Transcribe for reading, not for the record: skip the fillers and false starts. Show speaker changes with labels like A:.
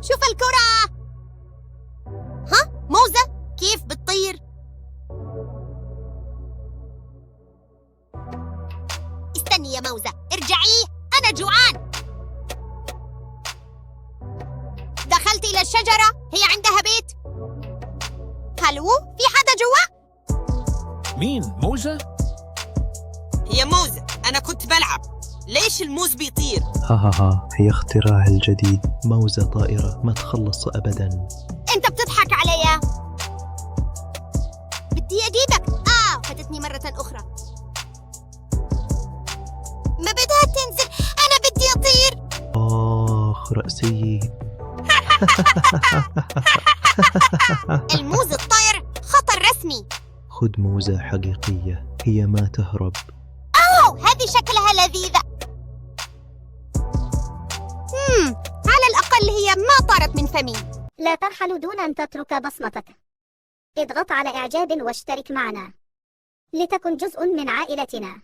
A: شوف الكرة. ها موزة كيف بتطير؟ استني يا موزة، ارجعي، أنا جوعان. دخلت إلى الشجرة، هي عندها بيت. هلو، في حدا جوا؟
B: مين موزة؟
C: هي موزة، أنا كنت بلعب. ليش الموز بيطير؟
D: ها هي اختراع الجديد، موزة طائرة ما تخلص أبدا.
A: أنت بتضحك عليا. بدي أجيبك. فاتتني مرة أخرى. ما بدها تنزل، أنا بدي أطير.
D: رأسي.
A: الموز الطائر خطر رسمي.
D: خذ موزة حقيقية، هي ما تهرب.
A: هذه شكلها لذيذة. على الأقل هي ما طارت من فمي.
E: لا ترحل دون أن تترك بصمتك. اضغط على إعجاب واشترك معنا لتكن جزء من عائلتنا.